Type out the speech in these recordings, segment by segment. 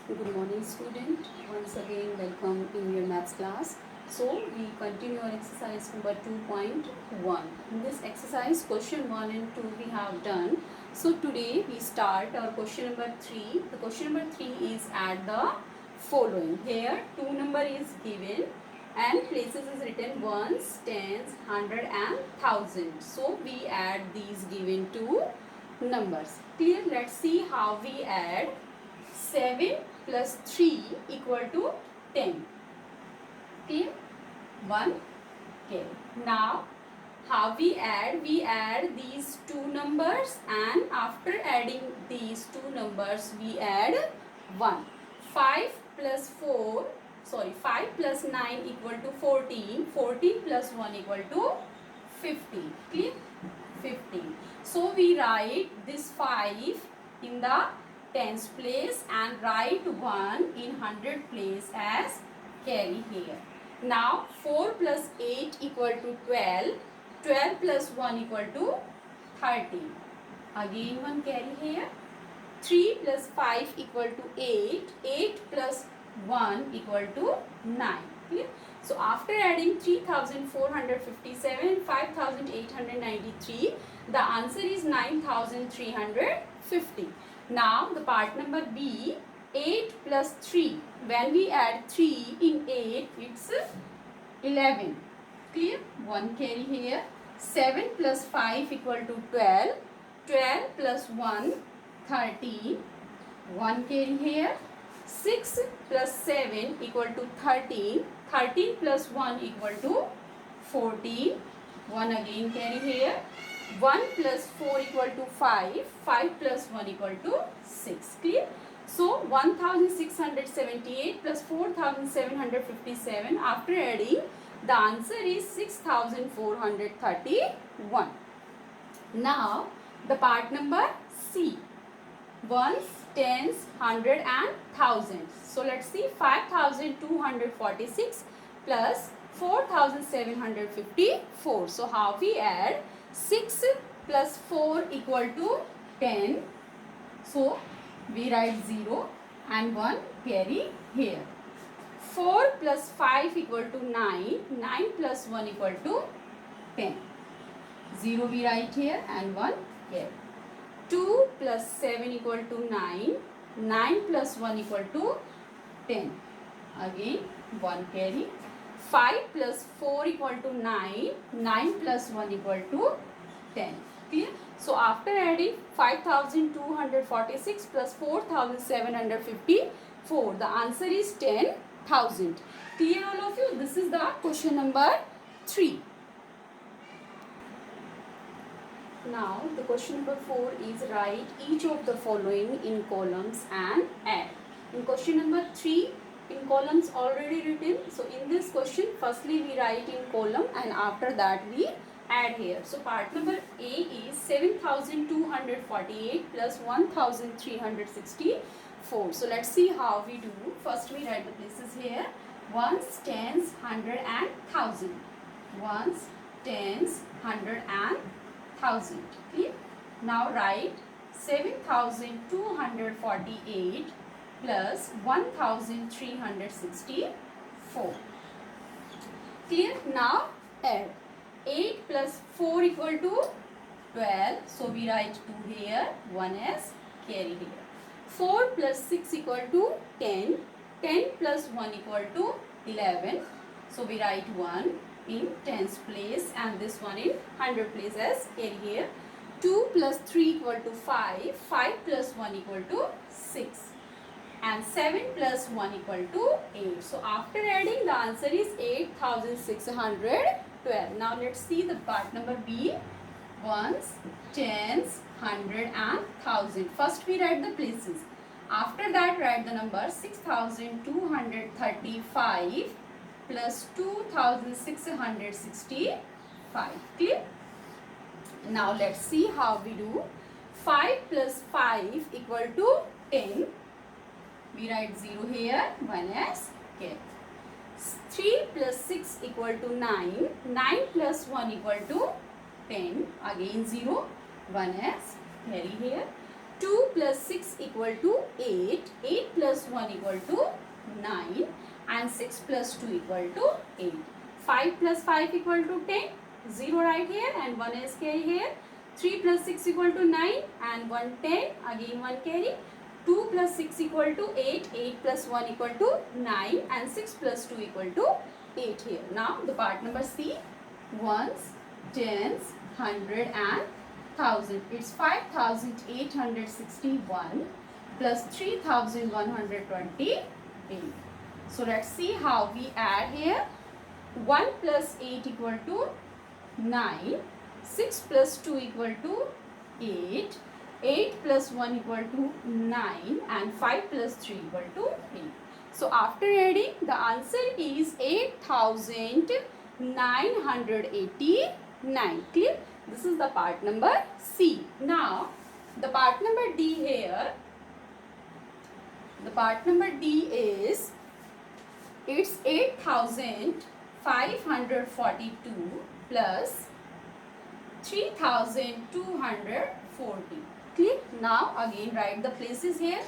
Good morning, student. Once again, welcome in your maths class. So, we continue our exercise number 2.1. In this exercise, question 1 and 2 we have done. So, today we start our question number 3. The question number 3 is at the following. Here, 2 number is given and places is written ones, tens, hundred and thousand. So, we add these given two numbers. Clear? Let's see how we add 7 plus 3 equal to 10. Okay, 1 okay. Now how we add? We add these two numbers, and after adding these two numbers we add 1. 5 plus 4 sorry 5 plus 9 equal to 14. 14 plus 1 equal to 15. Clear? 15. So we write this 5 in the tens place and write 1 in hundred place as carry here. Now 4 plus 8 equal to 12. 12 plus 1 equal to 13. Again 1 carry here. 3 plus 5 equal to 8. 8 plus 1 equal to 9. Clear? So after adding 3457 and 5893, the answer is 9350. Now the part number B, 8 plus 3. When we add 3 in 8, it's 11. Clear? 1 carry here. 7 plus 5 equal to 12. 12 plus 1, 13. 1 carry here. 6 plus 7 equal to 13. 13 plus 1 equal to 14. 1 again carry here. 1 plus 4 equal to 5. 5 plus 1 equal to 6. Clear? So 1678 plus 4757. After adding, the answer is 6431. Now the part number C. Ones, tens, hundred and thousands. So let's see, 5246 plus 4754. So how we add? 6 plus 4 equal to 10. So we write 0 and 1 carry here. 4 plus 5 equal to 9. 9 plus 1 equal to 10. 0 we write here and 1 here. 2 plus 7 equal to 9. 9 plus 1 equal to 10. Again 1 carry. 5 plus 4 equal to 9. 9 plus 1 equal to 10. Clear? So after adding 5246 plus 4754, the answer is 10,000. Clear all of you? This is the question number 3. Now the question number 4 is write each of the following in columns and add. In question number 3, in columns already written. So in this question, firstly we write in column and after that we add here. So part number A is 7248 plus 1364. So let's see how we do. First we write the places here. Ones, tens, hundred and thousand. Ones, tens, hundred and thousand. Clear? Now write 7248 plus 1364. Clear? Now add. 8 plus 4 equal to 12. So we write 2 here, 1 as carry here. 4 plus 6 equal to 10. 10 plus 1 equal to 11. So we write 1 in tens place and this one in hundred place as carry here. 2 plus 3 equal to 5. 5 plus 1 equal to 6. And 7 plus 1 equal to 8. So after adding, the answer is 8612. Now let's see the part number B. Ones, tens, hundred and thousand. First we write the places. After that write the number 6235 plus 2665. Clear? Now let's see how we do. 5 plus 5 equal to 10. We write 0 here, 1 as carry. 3 plus 6 equal to 9. 9 plus 1 equal to 10. Again 0, 1 as carry here. 2 plus 6 equal to 8, 8 plus 1 equal to 9 and 6 plus 2 equal to 8. 5 plus 5 equal to 10, 0 right here and 1 is carry here. 3 plus 6 equal to 9 and 1 10, again 1 carry. 2 plus 6 equal to 8, 8 plus 1 equal to 9 and 6 plus 2 equal to 8 here. Now the part number C, ones, tens, hundred and thousand. It's 5,861 plus 3,128. So let's see how we add here. 1 plus 8 equal to 9, 6 plus 2 equal to 8, 8 plus 1 equal to 9 and 5 plus 3 equal to 8. So after adding, the answer is 8,989. Clear? This is the part number C. Now the part number D here. The part number D is, it's 8,542 plus 3,240. Clear? Now again write the places here.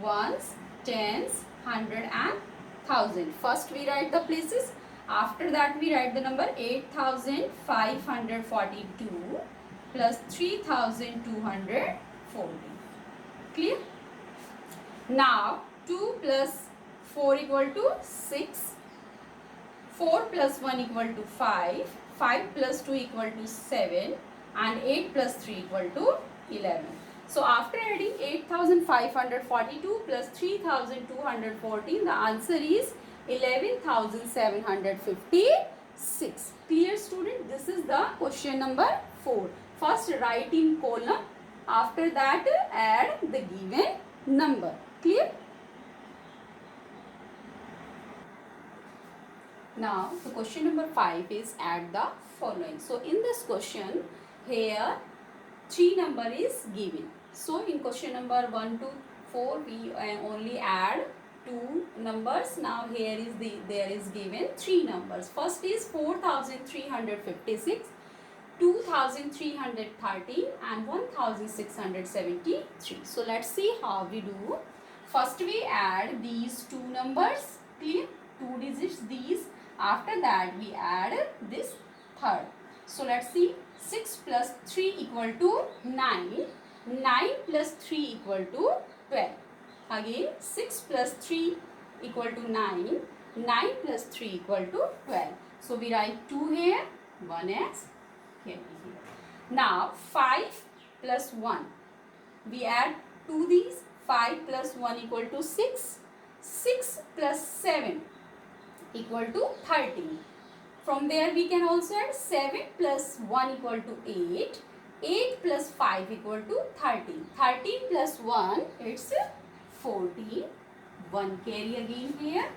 Ones, tens, hundred and thousand. First we write the places. After that we write the number 8,542 plus 3,240. Clear? Now 2 plus 4 equal to 6. 4 plus 1 equal to 5. 5 plus 2 equal to 7 and 8 plus 3 equal to 11. So after adding 8,542 plus 3,214, the answer is 11,756. Clear, student? This is the question number 4. First write in column. After that add the given number. Clear? Now the question number 5 is add the following. So in this question here 3 number is given. So in question number 1 to 4 we only add 2 numbers. Now here is there is given 3 numbers. First is 4,356, 2,313 and 1,673. So let's see how we do. First we add these 2 numbers. Clear? 2 digits these. After that we add this third. So let's see. 6 plus 3 equal to 9. 9 plus 3 equal to 12. Again 6 plus 3 equal to 9. 9 plus 3 equal to 12. So we write 2 here, 1 as here. Now 5 plus 1. We add 2 these. 5 plus 1 equal to 6. 6 plus 7 equal to 13. From there we can also add 7 plus 1 equal to 8. 8 plus 5 equal to 13. 13 plus 1 it's 14. 1 carry again here.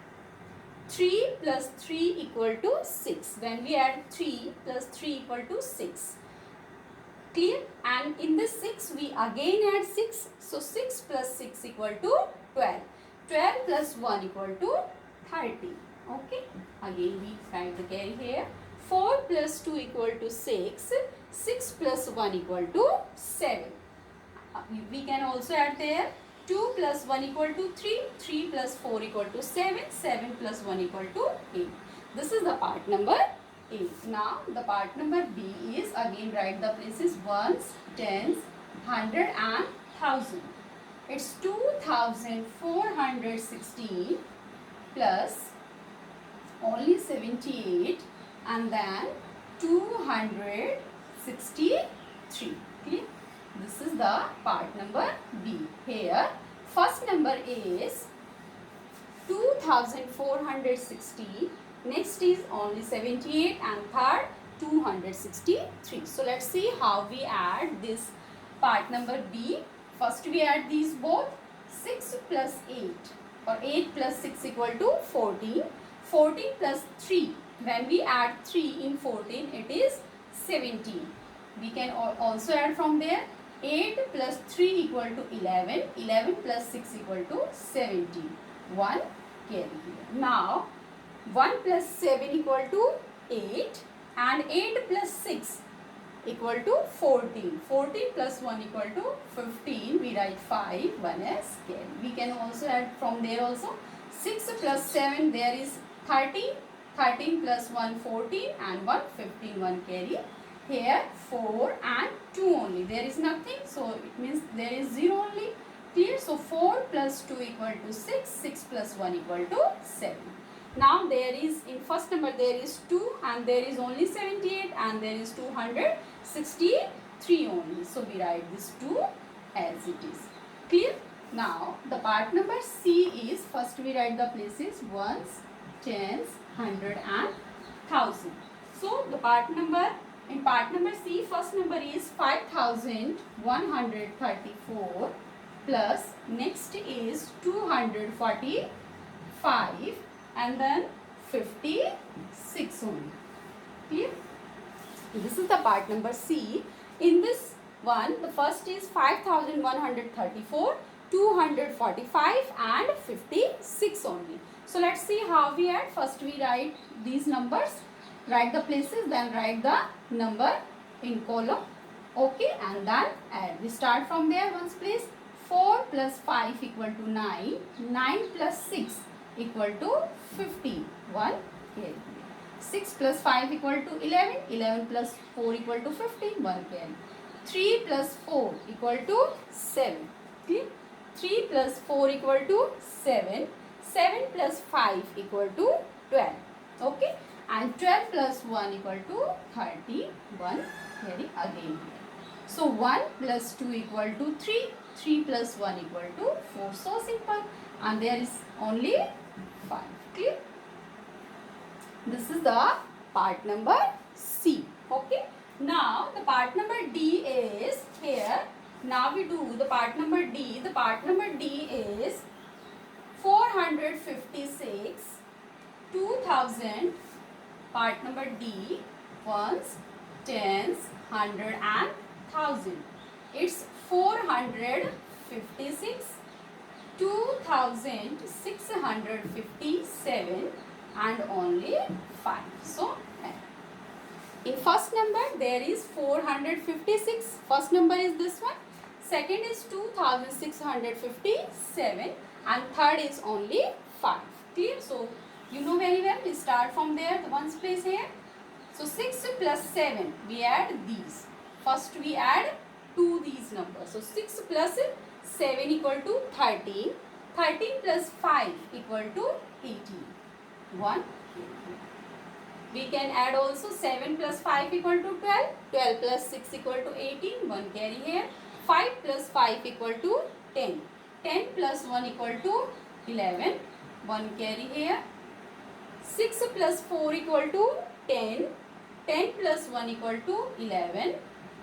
3 plus 3 equal to 6. When we add 3 plus 3 equal to 6. Clear? And in this 6 we again add 6. So 6 plus 6 equal to 12. 12 plus 1 equal to 30. Okay, again we write the carry here. 4 plus 2 equal to 6. 6 plus 1 equal to 7. We can also add there 2 plus 1 equal to 3. 3 plus 4 equal to 7. 7 plus 1 equal to 8. This is the part number 8. Now the part number B is, again write the places, ones, tens, hundred and thousand. It's 2,416 plus only 78 and then 263. Okay? This is the part number B. Here first number is 2,460, next is only 78 and third 263. So let's see how we add this part number B. First we add these both. 6 plus 8 or 8 plus 6 equal to 14. 14 plus 3. When we add 3 in 14 it is 17. We can also add from there. 8 plus 3 equal to 11. 11 plus 6 equal to 17. 1 carry here. Now 1 plus 7 equal to 8 and 8 plus 6 equal to 14. 14 plus 1 equal to 15. We write 5, 1 as carry. We can also add from there also. 6 plus 7, there is 13. 13 plus 1, 14 and 1, 15, 1 carry. Here 4 and 2 only. There is nothing. So it means there is 0 only. Clear? So 4 plus 2 equal to 6. 6 plus 1 equal to 7. Now there is, in first number there is 2 and there is only 78 and there is 263 only. So we write this 2 as it is. Clear? Now the part number C is, first we write the places ones, tens, hundred and thousand. So the part number, in part number C, first number is 5134 plus next is 245 and then 56 only. Clear? This is the part number C. In this one, the first is 5134, 245 and 56 only. So let's see how we add. First we write these numbers, write the places, then write the number in column. Okay, and then add. We start from there once please. 4 plus 5 equal to 9. 9 plus 6 equal to 15. 1 carry. 6 plus 5 equal to 11. 11 plus 4 equal to 15. 1 carry. 3 plus 4 equal to 7. Okay? 3 plus 4 equal to 7. 7 plus 5 equal to 12. Okay? And 12 plus 1 equal to 30. 1 carry again. So 1 plus 2 equal to 3. 3 plus 1 equal to 4. So simple. And there is only 5. Clear? This is the part number C. Okay. Now the part number D is here. Now we do the part number D. The part number D is 456, 2000. Part number D, ones, tens, hundred and thousand. It's 456, 2657 and only 5. So in first number there is 456. First number is this one. Second is 2657 and third is only 5. Clear? So you know very well. We start from there, the ones place here. So 6 plus 7, we add these. First we add to these numbers. So 6 plus 7 equal to 13. 13 plus 5 equal to 18. 1. We can add also 7 plus 5 equal to 12. 12 plus 6 equal to 18. 1 carry here. 5 plus 5 equal to 10. 10 plus 1 equal to 11. 1 carry here. 6 plus 4 equal to 10. 10 plus 1 equal to 11.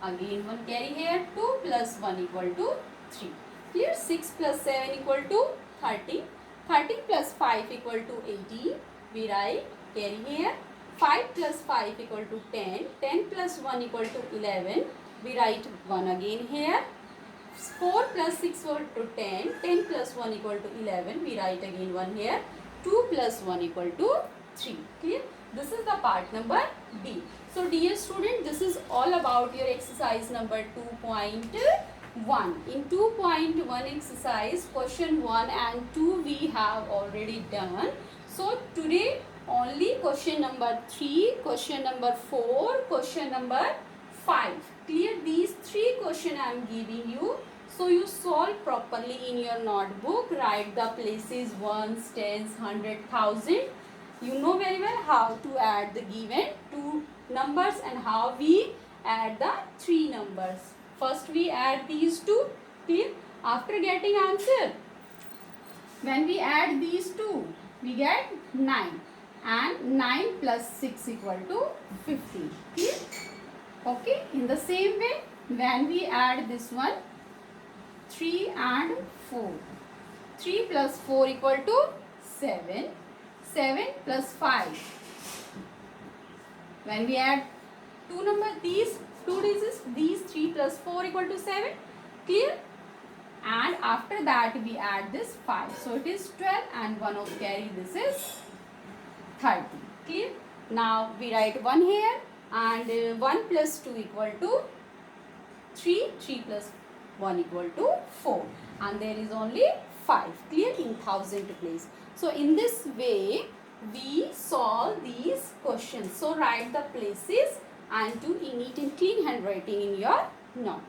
Again 1 carry here. 2 plus 1 equal to 3. Here 6 plus 7 equal to 30. 30 plus 5 equal to 18. We write carry here. 5 plus 5 equal to 10. 10 plus 1 equal to 11. We write 1 again here. 4 plus 6 equal to 10. 10 plus 1 equal to 11. We write again 1 here. 2 plus 1 equal to 3. Clear? This is the part number D. So dear student, this is all about your exercise number 2.1. In 2.1 exercise, question 1 and 2 we have already done. So today only question number 3, question number 4, question number 5. Clear? These 3 questions I am giving you. So you solve properly in your notebook. Write the places ones, tens, hundred, thousand. You know very well how to add the given 2 numbers and how we add the 3 numbers. First we add these 2. Clear? After getting answer, when we add these 2, we get 9. And 9 plus 6 equal to 15. Clear? Okay. In the same way, when we add this one, 3 and 4. 3 plus 4 equal to 7. 7 plus 5. When we add 2 numbers, these 2 digits, these 3 plus 4 equal to 7. Clear? And after that we add this 5. So it is 12 and 1 of carry. This is 30. Clear? Now we write 1 here, and 1 plus 2 equal to 3, 3 plus 1 equal to 4, and there is only 5, clear, in thousand place. So in this way we solve these questions. So write the places and do in neat and clean handwriting in your notebook.